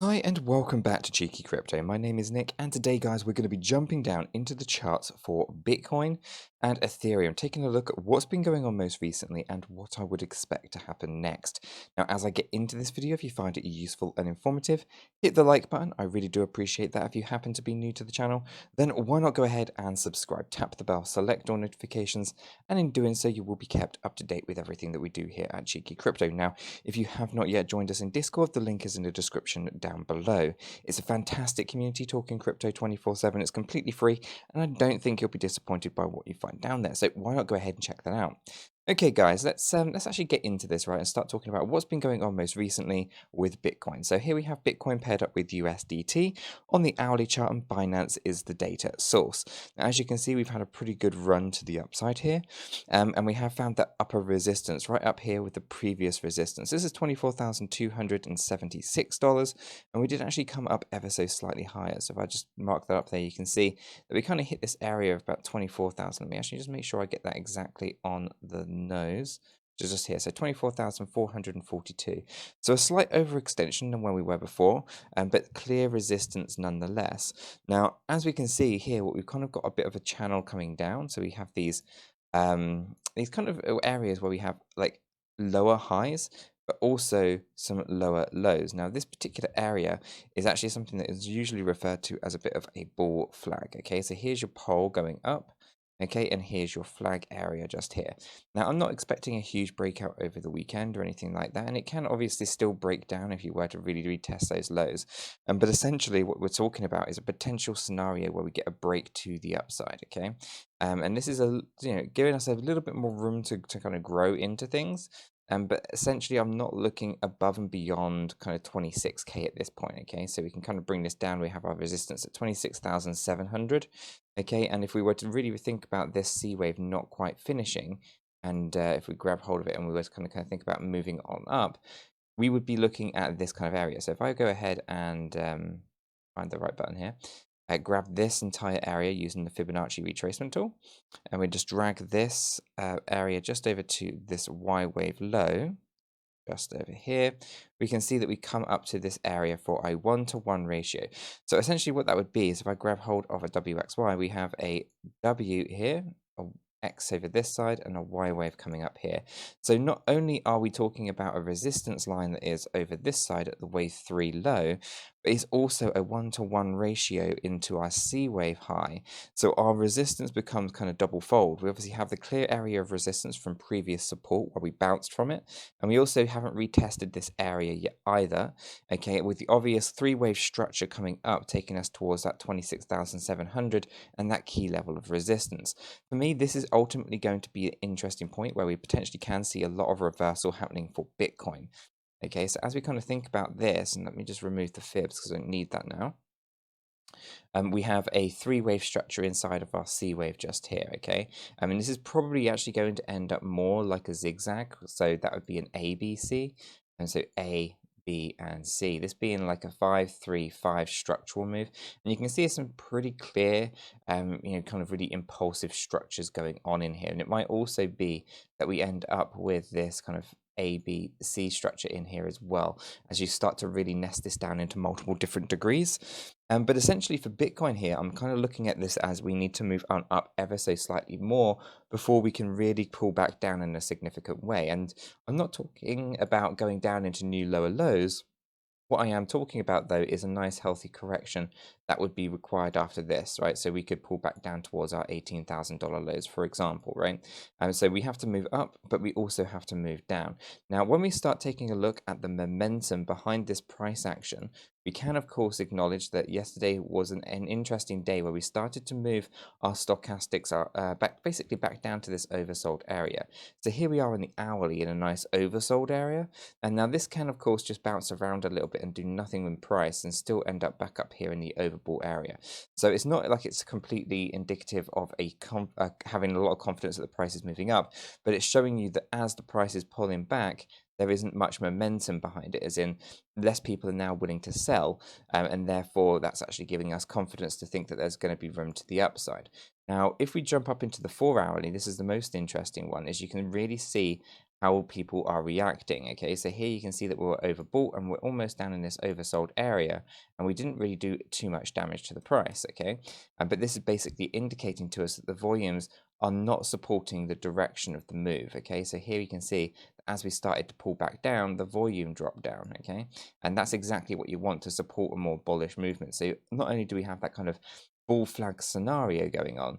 Hi and welcome back to Cheeky Crypto. My name is Nick, and today, guys, we're going to be jumping down into the charts for Bitcoin and Ethereum, taking a look at what's been going on most recently and what I would expect to happen next. Now, as I get into this video, if you find it useful and informative, hit the like button. I really do appreciate that. If you happen to be new to the channel, then why not go ahead and subscribe, tap the bell, select all notifications, and in doing so, you will be kept up to date with everything that we do here at Cheeky Crypto. Now, if you have not yet joined us in Discord, the link is in the description down below. It's a fantastic community talking crypto 24/7. It's completely free, and I don't think you'll be disappointed by what you find down there. So why not go ahead and check that out? Okay, guys, let's actually get into this, right, and start talking about what's been going on most recently with Bitcoin. So here we have Bitcoin paired up with USDT on the hourly chart, and Binance is the data source. Now, as you can see, we've had a pretty good run to the upside here, and we have found that upper resistance right up here with the previous resistance. This is $24,276, and we did actually come up ever so slightly higher. So if I just mark that up there, you can see that we kind of hit this area of about 24,000. Let me actually just make sure I get that exactly on the nose, which is just here. So 24,442. So a slight overextension than where we were before, but clear resistance nonetheless. Now, as we can see here, we've kind of got a bit of a channel coming down. So we have these kind of areas where we have like lower highs, but also some lower lows. Now, this particular area is actually something that is usually referred to as a bit of a bull flag. Okay, so here's your pole going up. Okay, and here's your flag area just here. Now, I'm not expecting a huge breakout over the weekend or anything like that, and it can obviously still break down if you were to really retest those lows. But essentially, what we're talking about is a potential scenario where we get a break to the upside. Okay, and this is giving us a little bit more room to kind of grow into things. But essentially, I'm not looking above and beyond kind of 26K at this point. Okay, so we can kind of bring this down. We have our resistance at 26,700. Okay, and if we were to really think about this C wave not quite finishing, and if we grab hold of it and we were to kind of think about moving on up, we would be looking at this kind of area. So if I go ahead and find the right button here, grab this entire area using the Fibonacci retracement tool, and we just drag this area just over to this Y wave low, just over here, we can see that we come up to this area for a 1-to-1 ratio. So essentially what that would be is if I grab hold of a WXY, we have a W here, a X over this side, and a Y wave coming up here. So not only are we talking about a resistance line that is over this side at the wave 3 low, but it's also a 1-to-1 ratio into our C wave high. So our resistance becomes kind of double fold. We obviously have the clear area of resistance from previous support where we bounced from it, and we also haven't retested this area yet either. Okay, with the obvious three-wave structure coming up, taking us towards that 26,700 and that key level of resistance. For me, this is ultimately going to be an interesting point where we potentially can see a lot of reversal happening for Bitcoin. Okay, so as we kind of think about this, and let me just remove the fibs because I don't need that now. We have a three-wave structure inside of our C wave just here, okay? I mean, this is probably actually going to end up more like a zigzag, so that would be an A, B, C, and so A, B, and C. This being like a 5-3-5 structural move, and you can see some pretty clear, kind of really impulsive structures going on in here, and it might also be that we end up with this kind of A, B, C structure in here as well, as you start to really nest this down into multiple different degrees. But essentially for Bitcoin here, I'm kind of looking at this as we need to move on up ever so slightly more before we can really pull back down in a significant way. And I'm not talking about going down into new lower lows. What I am talking about, though, is a nice healthy correction that would be required after this, right? So we could pull back down towards our $18,000 lows, for example, right? So we have to move up, but we also have to move down. Now, when we start taking a look at the momentum behind this price action, we can, of course, acknowledge that yesterday was an interesting day where we started to move our stochastics basically back down to this oversold area. So here we are in the hourly in a nice oversold area. And now this can, of course, just bounce around a little bit and do nothing with price and still end up back up here in the overbought area. So it's not like it's completely indicative of having a lot of confidence that the price is moving up, but it's showing you that as the price is pulling back, there isn't much momentum behind it, as in less people are now willing to sell, and therefore that's actually giving us confidence to think that there's going to be room to the upside. Now, if we jump up into the 4 hourly, this is the most interesting one, is you can really see how people are reacting. Okay, so here you can see that we were overbought and we're almost down in this oversold area, and we didn't really do too much damage to the price. Okay, but this is basically indicating to us that the volumes are not supporting the direction of the move. Okay, so here you can see that as we started to pull back down, the volume dropped down. Okay, and that's exactly what you want to support a more bullish movement. So not only do we have that kind of bull flag scenario going on,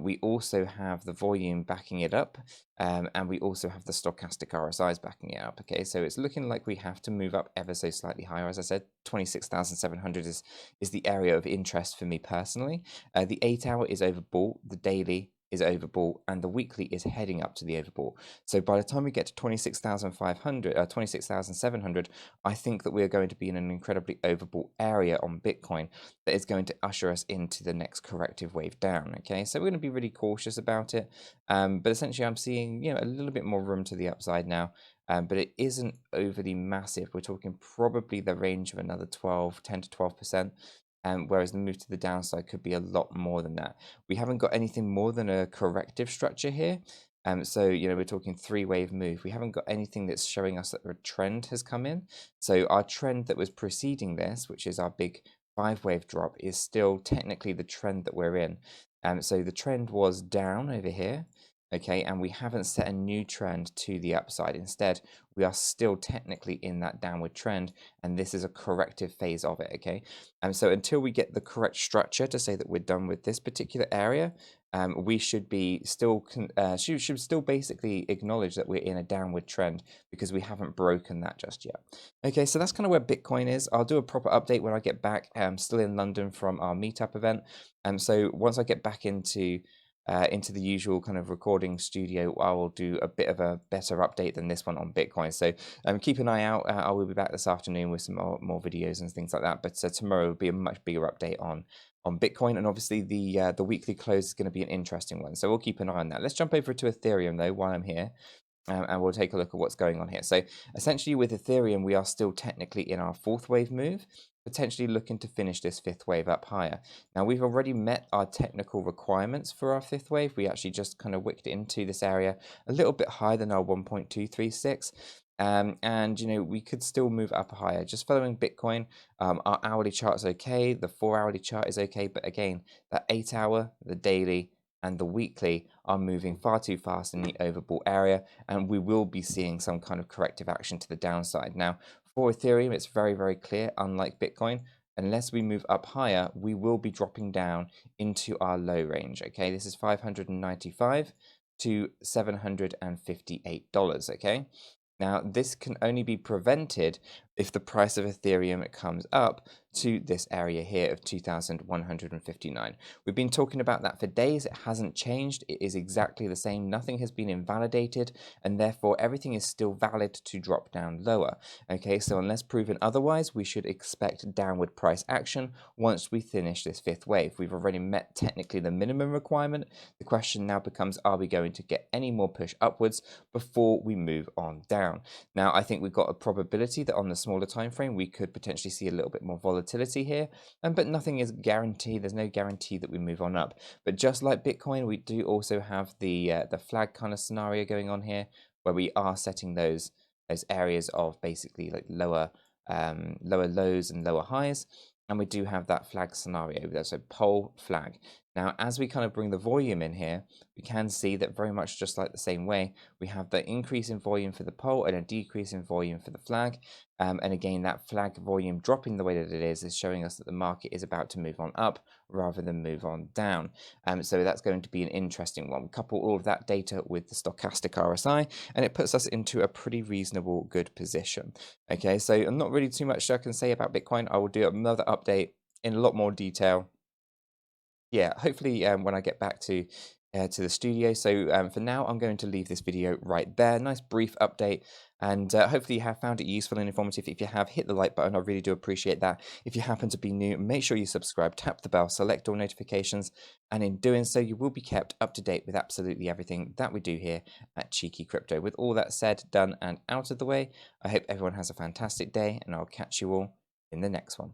we also have the volume backing it up, and we also have the stochastic RSIs backing it up. Okay, so it's looking like we have to move up ever so slightly higher. As I said, 26,700 is the area of interest for me personally. The 8-hour is overbought, the daily is overbought, and the weekly is heading up to the overbought. So by the time we get to 26,500, 26,700, I think that we're going to be in an incredibly overbought area on Bitcoin that is going to usher us into the next corrective wave down. Okay, so we're going to be really cautious about it, but essentially I'm seeing, a little bit more room to the upside now. But it isn't overly massive. We're talking probably the range of another 10 to 12%. Whereas the move to the downside could be a lot more than that. We haven't got anything more than a corrective structure here. So, we're talking 3-wave move. We haven't got anything that's showing us that a trend has come in. So our trend that was preceding this, which is our big 5-wave drop, is still technically the trend that we're in. So the trend was down over here. Okay, and we haven't set a new trend to the upside. Instead, we are still technically in that downward trend, and this is a corrective phase of it. Okay, and so until we get the correct structure to say that we're done with this particular area, we should be still should still basically acknowledge that we're in a downward trend because we haven't broken that just yet. Okay, so that's kind of where Bitcoin is. I'll do a proper update when I get back. I'm still in London from our meetup event, and so once I get back into the usual kind of recording studio, I will do a bit of a better update than this one on Bitcoin. So keep an eye out. I will be back this afternoon with some more videos and things like that. But tomorrow will be a much bigger update on Bitcoin, and obviously the weekly close is going to be an interesting one. So we'll keep an eye on that. Let's jump over to Ethereum though while I'm here. And we'll take a look at what's going on here. So essentially with Ethereum, we are still technically in our 4th wave move, potentially looking to finish this 5th wave up higher. Now we've already met our technical requirements for our 5th wave. We actually just kind of wicked into this area a little bit higher than our 1.236. And we could still move up higher. Just following Bitcoin, our hourly chart is okay, the 4-hourly chart is okay, but again, that 8-hour, the daily, and the weekly are moving far too fast in the overbought area, and we will be seeing some kind of corrective action to the downside. Now, for Ethereum, it's very, very clear, unlike Bitcoin, unless we move up higher, we will be dropping down into our low range. Okay, this is $595 to $758. Okay. Now, this can only be prevented if the price of Ethereum comes up to this area here of 2,159. We've been talking about that for days. It hasn't changed. It is exactly the same. Nothing has been invalidated, and therefore everything is still valid to drop down lower. Okay, so unless proven otherwise, we should expect downward price action once we finish this 5th wave. We've already met technically the minimum requirement. The question now becomes, are we going to get any more push upwards before we move on down? Now, I think we've got a probability that on the smaller time frame we could potentially see a little bit more volatility here, but nothing is guaranteed. There's no guarantee that we move on up. But just like Bitcoin, we do also have the flag kind of scenario going on here, where we are setting those areas of basically like lower lows and lower highs. And we do have that flag scenario there, so pole flag. Now, as we kind of bring the volume in here, we can see that very much just like the same way, we have the increase in volume for the pole and a decrease in volume for the flag. And again, that flag volume dropping the way that it is showing us that the market is about to move on up rather than move on down. So that's going to be an interesting one. We couple all of that data with the stochastic RSI, and it puts us into a pretty reasonable, good position. Okay, so I'm not really too much I can say about Bitcoin. I will do another update in a lot more detail. Yeah, hopefully when I get back to the studio. So for now, I'm going to leave this video right there. Nice brief update, and hopefully you have found it useful and informative. If you have, hit the like button. I really do appreciate that. If you happen to be new, make sure you subscribe, tap the bell, select all notifications, and in doing so, you will be kept up to date with absolutely everything that we do here at Cheeky Crypto. With all that said, done, and out of the way, I hope everyone has a fantastic day, and I'll catch you all in the next one.